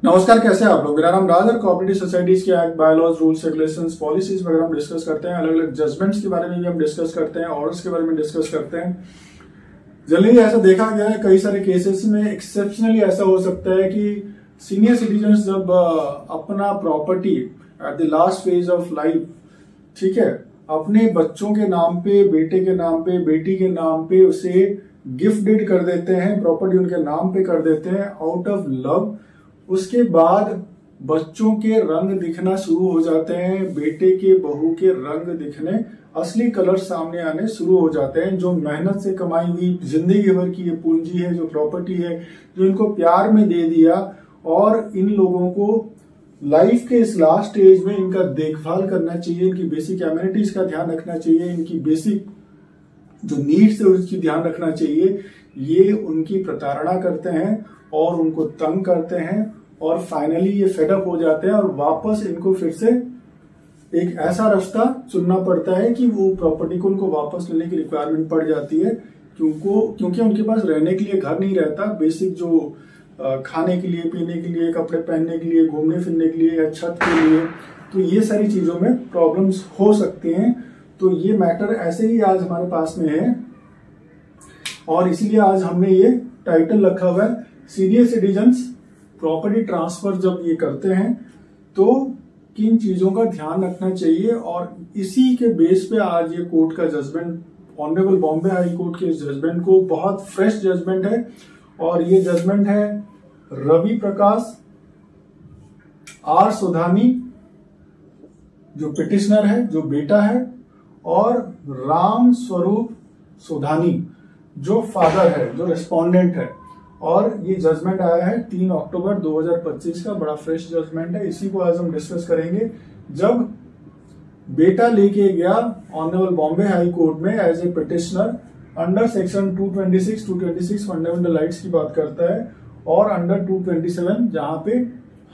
नमस्कार, कैसे हैं आप लोग। मेरा नाम राज और कोऑपरेटिव सोसाइटीज के act, bylaws, rules, regulations, policies वगैरह हम डिस्कस करते हैं। अलग अलग जजमेंट्स के बारे में भी हम डिस्कस करते हैं, ऑर्डर्स के बारे में डिस्कस करते हैं। जनरली ऐसा देखा गया है कई सारे केसेस में, एक्सेप्शनली ऐसा हो सकता है कि सीनियर सिटीजन्स जब अपना property at the last phase of life, ठीक है, अपने बच्चों के नाम पे, बेटे के नाम पे, बेटी के नाम पे उसे गिफ्ट डीड कर देते हैं, प्रॉपर्टी उनके नाम पे कर देते हैं आउट ऑफ लव। उसके बाद बच्चों के रंग दिखना शुरू हो जाते हैं, बेटे के बहू के रंग दिखने, असली कलर सामने आने शुरू हो जाते हैं। जो मेहनत से कमाई हुई जिंदगी भर की ये पूंजी है, जो प्रॉपर्टी है, जो इनको प्यार में दे दिया, और इन लोगों को लाइफ के इस लास्ट स्टेज में इनका देखभाल करना चाहिए, इनकी बेसिक एमिनिटीज का ध्यान रखना चाहिए, इनकी बेसिक जो नीड्स है उसकी ध्यान रखना चाहिए। ये उनकी प्रताड़ना करते हैं और उनको तंग करते हैं, और फाइनली ये फेडअप हो जाते हैं और वापस इनको फिर से एक ऐसा रास्ता चुनना पड़ता है कि वो प्रॉपर्टी को उनको वापस लेने की रिक्वायरमेंट पड़ जाती है, क्योंकि उनके पास रहने के लिए घर नहीं रहता। बेसिक जो खाने के लिए, पीने के लिए, कपड़े पहनने के लिए, घूमने फिरने के लिए या छत के लिए, तो ये सारी चीजों में प्रॉब्लम्स हो सकती हैं। तो ये मैटर ऐसे ही आज हमारे पास में है, और इसीलिए आज हमने ये टाइटल रखा हुआ है, सीनियर सिटीजन्स प्रॉपर्टी ट्रांसफर जब ये करते हैं तो किन चीजों का ध्यान रखना चाहिए। और इसी के बेस पे आज ये कोर्ट का judgment, honourable Bombay high court के इस जजमेंट को, बहुत फ्रेश जजमेंट है, और ये जजमेंट है रवि प्रकाश आर सोधानी, जो पिटिशनर है, जो बेटा है, और राम स्वरूप सोधानी, जो फादर है, जो रेस्पोंडेंट है। और ये जजमेंट आया है 3 अक्टूबर 2025 का, बड़ा फ्रेश जजमेंट है। इसी को आज हम डिस्कस करेंगे। जब बेटा लेके गया ऑनरेबल बॉम्बे हाई कोर्ट में as a petitioner under section 226 fundamental rights की बात करता है, और अंडर 227 जहां पे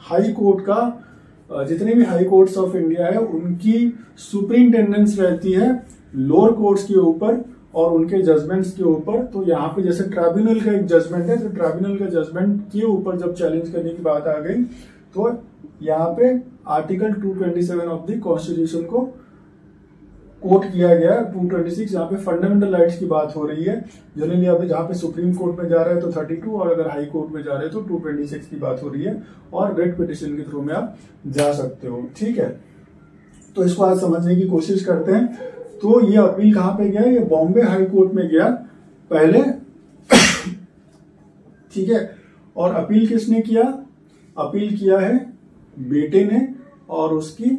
हाई कोर्ट का जितने भी हाई कोर्ट्स ऑफ इंडिया है उनकी सुपरिंटेंडेंस रहती है लोअर कोर्ट्स के ऊपर और उनके जजमेंट्स के ऊपर। तो यहाँ पे जैसे ट्राइब्यूनल का एक जजमेंट है, तो ट्राइब्यूनल का जजमेंट के ऊपर जब चैलेंज करने की बात आ गई, तो यहाँ पे आर्टिकल 227 ऑफ द कॉन्स्टिट्यूशन को कोट किया गया। 226 यहाँ पे फंडामेंटल राइट्स की बात हो रही है। जनरली अभी जहाँ पे सुप्रीम कोर्ट में जा रहे हैं तो 32, और अगर हाई कोर्ट में जा रहे हैं तो 226 की बात हो रही है, और रेट पिटिशन के थ्रू में आप जा सकते हो। ठीक है, तो इसको आज समझने की कोशिश करते हैं। तो ये अपील कहां पे गया? ये बॉम्बे हाई कोर्ट में गया पहले। ठीक है, और अपील किसने किया? अपील किया है बेटे ने और उसकी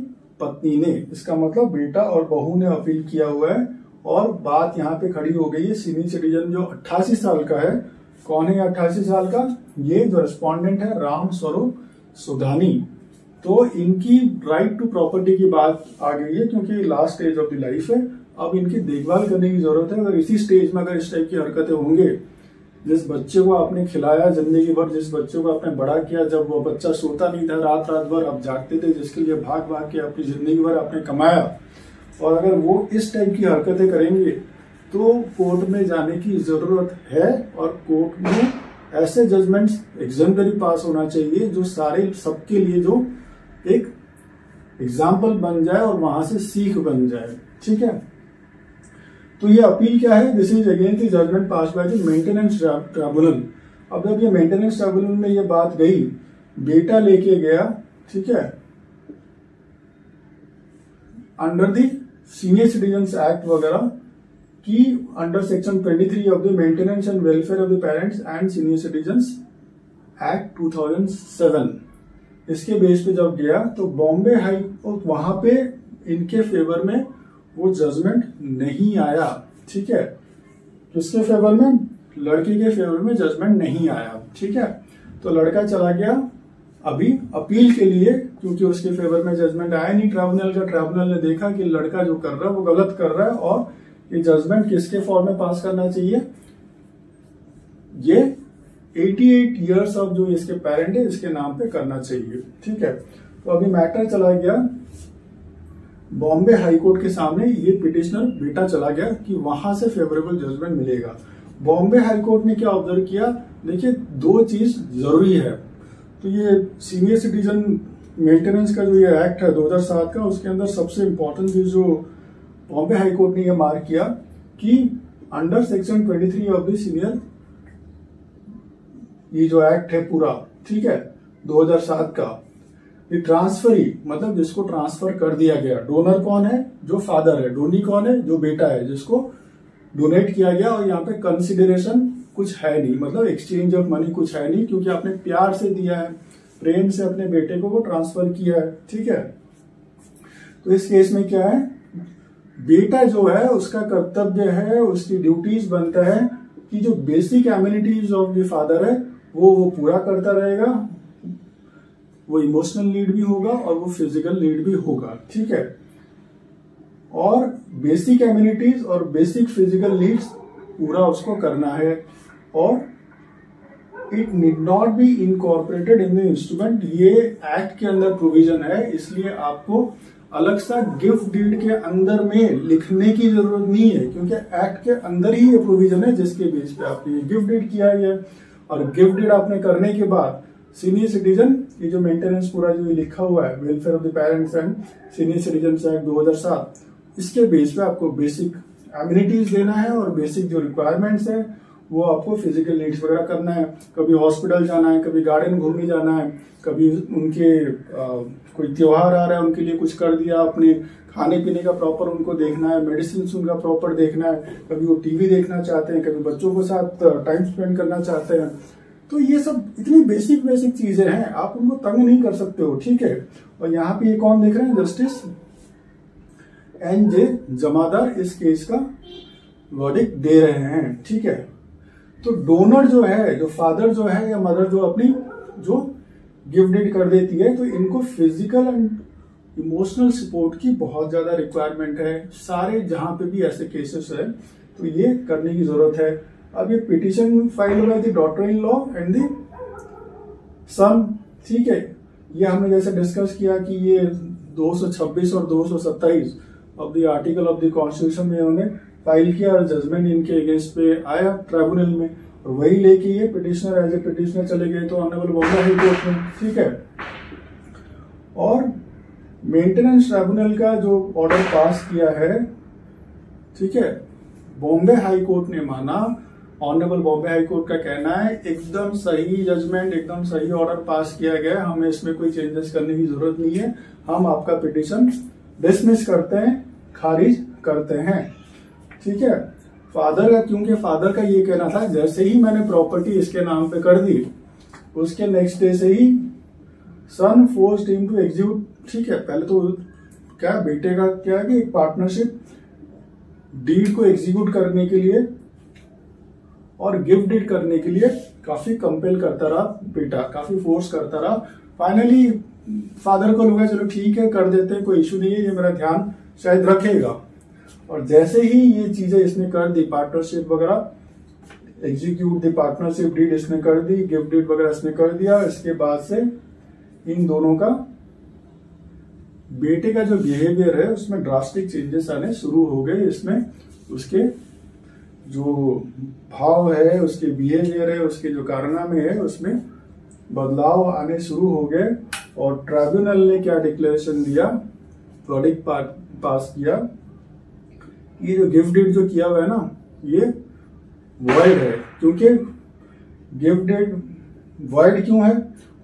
पत्नी ने। इसका मतलब बेटा और बहू ने अपील किया हुआ है, और बात यहाँ पे खड़ी हो गई है सीनियर सिटीजन जो 88 साल का है। कौन है 88 साल का? ये जो रेस्पोंडेंट है राम स्वरूप सोधानी। तो इनकी राइट टू प्रॉपर्टी की बात आ गई है, क्योंकि last stage of the life है। अब इनकी देखभाल करने की जरूरत है। अगर इसी स्टेज में अगर इस टाइप की हरकतें होंगे, जिस बच्चे को आपने खिलाया जिंदगी भर, जिस बच्चे को आपने बड़ा किया, जब वो बच्चा सोता नहीं था, रात रात भर आप जागते थे, जिसके लिए भाग भाग के अपनी जिंदगी भर आपने कमाया, और अगर वो इस टाइप की हरकतें करेंगे तो कोर्ट में जाने की जरूरत है। और कोर्ट में ऐसे जजमेंट्स एग्जाम्पलरी पास होना चाहिए जो सारे सबके लिए जो एक एग्जाम्पल बन जाए और वहां से सीख बन जाए। ठीक है, तो ये अपील क्या है? This is against the judgment pass by the maintenance tribunal. अब जब ये मेंटेनेंस ट्राइब्यूनल में ये बात गई, बेटा लेके गया, ठीक है, under the senior citizens act वगैरह की, under section 23 of the maintenance and welfare of the parents and senior citizens act 2007, इसके बेस पे जब गया तो बॉम्बे हाई कोर्ट, वहां पे इनके फेवर में वो जजमेंट नहीं आया। ठीक है, किसके फेवर में? लड़के के फेवर में जजमेंट नहीं आया। ठीक है, तो लड़का चला गया अभी अपील के लिए, क्योंकि उसके फेवर में जजमेंट आया नहीं ट्राइब्यूनल का। ट्राइब्यूनल ने देखा कि लड़का जो कर रहा है वो गलत कर रहा है, और ये जजमेंट किसके फॉर्म में पास करना चाहिए? ये 88 ईयर्स ऑफ जो इसके पेरेंट है इसके नाम पे करना चाहिए। ठीक है, तो अभी मैटर चला गया बॉम्बे हाई कोर्ट के सामने। ये पिटिशनर बेटा चला गया कि वहां से फेवरेबल जजमेंट मिलेगा। बॉम्बे हाई कोर्ट ने क्या ऑब्जर्व किया? देखिए, दो चीज जरूरी है। तो ये सीनियर सिटीजन मेंटेनेंस का जो ये एक्ट है 2007 का, उसके अंदर सबसे इंपॉर्टेंट चीज जो बॉम्बे हाई कोर्ट ने ये मार्क किया कि under section 23 of the senior, ये जो एक्ट है पूरा, ठीक है, 2007 का, ये ट्रांसफरी मतलब जिसको ट्रांसफर कर दिया गया, डोनर कौन है, जो फादर है, डोनी कौन है, जो बेटा है जिसको डोनेट किया गया, और यहाँ पे कंसिडरेशन कुछ है नहीं, मतलब एक्सचेंज ऑफ मनी कुछ है नहीं, क्योंकि आपने प्यार से दिया है, प्रेम से अपने बेटे को वो ट्रांसफर किया है, ठीक है। तो इस केस में क्या है, बेटा जो है उसका कर्तव्य है, उसकी ड्यूटीज बनता है कि जो basic amenities of the father है वो पूरा करता रहेगा, वो इमोशनल नीड भी होगा और वो फिजिकल नीड भी होगा, ठीक है। और बेसिक एमिनिटीज और बेसिक फिजिकल नीड्स पूरा उसको करना है, और it need not be incorporated in the instrument, ये एक्ट के अंदर प्रोविजन है, इसलिए आपको अलग सा गिफ्ट डीड के अंदर में लिखने की जरूरत नहीं है, क्योंकि एक्ट के अंदर ही ये प्रोविजन है जिसके बेस पे आपने गिफ्ट डीड किया है। और गिफ्ट डीड आपने करने के बाद सीनियर सिटीजन, ये जो मेंटेनेंस पूरा जो लिखा हुआ है, welfare of the parents and senior citizen act 2007, इसके बेस पे आपको बेसिक एमिनिटीज देना है और बेसिक जो रिक्वायरमेंट्स है वो आपको फिजिकल नीड्स वगैरह करना है। कभी हॉस्पिटल जाना है, कभी गार्डन घूमने जाना है, कभी उनके कोई त्योहार आ रहा है उनके लिए कुछ कर दिया आपने, खाने पीने का प्रॉपर उनको देखना है, मेडिसिन उनका प्रॉपर देखना है, कभी वो टीवी देखना चाहते हैं, कभी बच्चों के साथ टाइम स्पेंड करना चाहते हैं। तो ये सब इतनी बेसिक चीजें हैं, आप उनको तंग नहीं कर सकते हो, ठीक है। और यहाँ पे ये कौन देख रहे हैं, जस्टिस NJ जमादार इस केस का वर्डिक्ट दे रहे हैं, ठीक है। तो डोनर जो है, जो फादर जो है या मदर जो अपनी जो गिफ्ट डीड कर देती है, तो इनको फिजिकल एंड इमोशनल सपोर्ट की बहुत ज्यादा रिक्वायरमेंट है। सारे जहां पे भी ऐसे केसेस है तो ये करने की जरूरत है। अब ये पिटिशन फाइल होगा the daughter in law and the son, ठीक है। ये हमने जैसे डिस्कस किया कि ये 226 और 227 of the article of the constitution में उन्होंने फाइल किया और जजमेंट इनके अगेंस्ट पे आया ट्राइब्यूनल में, और वही लेके ये पिटिशनर एज ए पिटिशनर चले गए तो ऑनरेबल बॉम्बे हाई कोर्ट में, ठीक है। और मेंटेनेंस ट्राइब्यूनल का जो ऑर्डर पास किया है, ठीक है, बॉम्बे हाई कोर्ट ने माना, ऑनरेबल बॉम्बे हाई कोर्ट का कहना है एकदम सही जजमेंट, एकदम सही ऑर्डर पास किया गया, हमें इसमें कोई चेंजेस करने की जरूरत नहीं है, हम आपका पिटिशन डिसमिस करते हैं, खारिज करते हैं, ठीक है। फादर का, क्योंकि फादर का ये कहना था जैसे ही मैंने प्रॉपर्टी इसके नाम पे कर दी उसके नेक्स्ट डे से ही सन फोर्स्ड हिम टू एग्जीक्यूट, ठीक है। पहले तो क्या बेटे का क्या है कि एक पार्टनरशिप डीड को एग्जीक्यूट करने के लिए और गिफ्ट डीड करने के लिए काफी कंपेल करता रहा बेटा, काफी फोर्स करता रहा। फाइनली फादर को लगा चलो ठीक है कर देते हैं, कोई इश्यू नहीं है, ये मेरा ध्यान शायद रखेगा। और जैसे ही ये चीजें इसने कर दी, पार्टनरशिप वगैरह एग्जीक्यूट द पार्टनरशिप डीड इसने कर दी, गिफ्ट डीड वगैरह इसने कर दिया, इसके बाद से इन दोनों का बेटे का जो बिहेवियर है उसमें ड्रास्टिक चेंजेस आने शुरू हो गए। इसमें उसके जो भाव है, उसके बिहेवियर है, उसके जो कारनामे है उसमें बदलाव आने शुरू हो गए। और ट्राइब्यूनल ने क्या डिक्लेरेशन दिया, वर्डिक्ट पास किया, ये जो गिफ्ट डीड जो किया हुआ है ना ये वॉइड है। क्योंकि गिफ्ट डीड वॉइड क्यों है,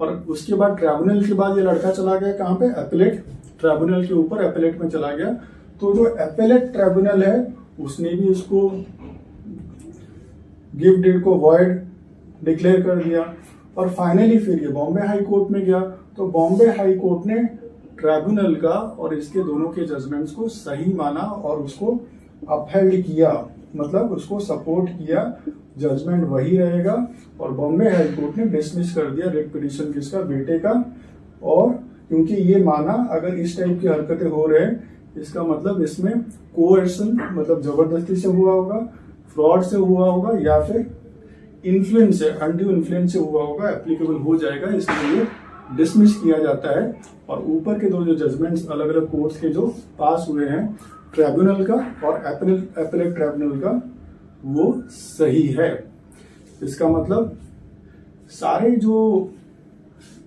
और उसके बाद ट्राइब्यूनल के बाद ये लड़का चला गया कहां पे, एपेलेट ट्राइब्यूनल के ऊपर, एपेलेट में चला गया। तो जो एपेलेट ट्राइब्यूनल है उसने भी इसको गिफ्ट डीड को वॉइड डिक्लेयर कर दिया। और फाइनली फिर ये बॉम्बे हाई कोर्ट में गया, तो बॉम्बे हाई कोर्ट ने ट्राइब्यूनल का और इसके दोनों के जजमेंट्स को सही माना और उसको अपहेल्ड किया, मतलब उसको सपोर्ट किया, जजमेंट वही रहेगा। और बॉम्बे हाई कोर्ट ने डिसमिस कर दिया रिट पिटीशन किसका, बेटे का। और क्योंकि ये माना अगर इस टाइप की हरकतें हो रहे हैं इसका मतलब इसमें कोएर्सन मतलब जबरदस्ती से हुआ होगा, फ्रॉड से हुआ होगा, या फिर इन्फ्लुएंस से, अनड्यू इन्फ्लुएंस से हुआ होगा, एप्लीकेबल हो जाएगा, इसलिए डिसमिस किया जाता है। और ऊपर के दो जो जजमेंट्स अलग अलग कोर्ट्स के जो पास हुए हैं, ट्राइब्यूनल का और एपेलेट ट्राइब्यूनल का, वो सही है। इसका मतलब सारे जो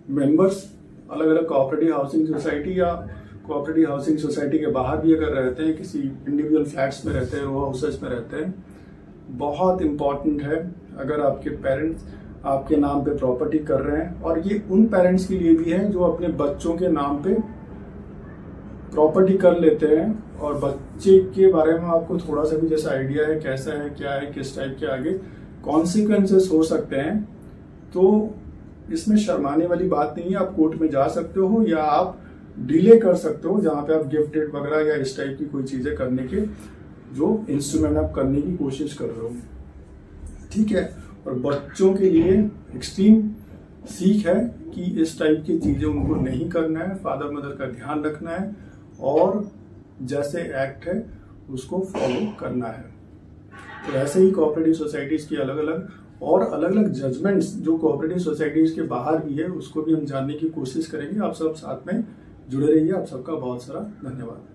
मेंबर्स अलग अलग कोऑपरेटिव हाउसिंग सोसाइटी या कोऑपरेटिव हाउसिंग सोसाइटी के बाहर भी अगर रहते हैं, किसी इंडिविजुअल फ्लैट्स में रहते हैं, रो हाउसेस में रहते हैं, बहुत इंपॉर्टेंट है अगर आपके पेरेंट्स आपके नाम पे प्रॉपर्टी कर रहे हैं, और ये उन पेरेंट्स के लिए भी है जो अपने बच्चों के नाम पे प्रॉपर्टी कर लेते हैं और बच्चे के बारे में आपको थोड़ा सा भी जैसा आइडिया है कैसा है, क्या है, किस टाइप के आगे कॉन्सिक्वेंसेस हो सकते हैं, तो इसमें शर्माने वाली बात नहीं है। आप कोर्ट में जा सकते हो या आप डिले कर सकते हो, जहां पे आप गिफ्ट डेट वगैरह या इस टाइप की कोई चीजें करने के जो इंस्ट्रूमेंट आप करने की कोशिश कर रहे हो, ठीक है। और बच्चों के लिए एक्सट्रीम सीख है कि इस टाइप की चीजें उनको नहीं करना है, फादर मदर का ध्यान रखना है और जैसे एक्ट है उसको फॉलो करना है। तो ऐसे ही कोऑपरेटिव सोसाइटीज की अलग अलग जजमेंट्स जो कोऑपरेटिव सोसाइटीज के बाहर भी है उसको भी हम जानने की कोशिश करेंगे। आप सब साथ में जुड़े रहिए। आप सबका बहुत सारा धन्यवाद।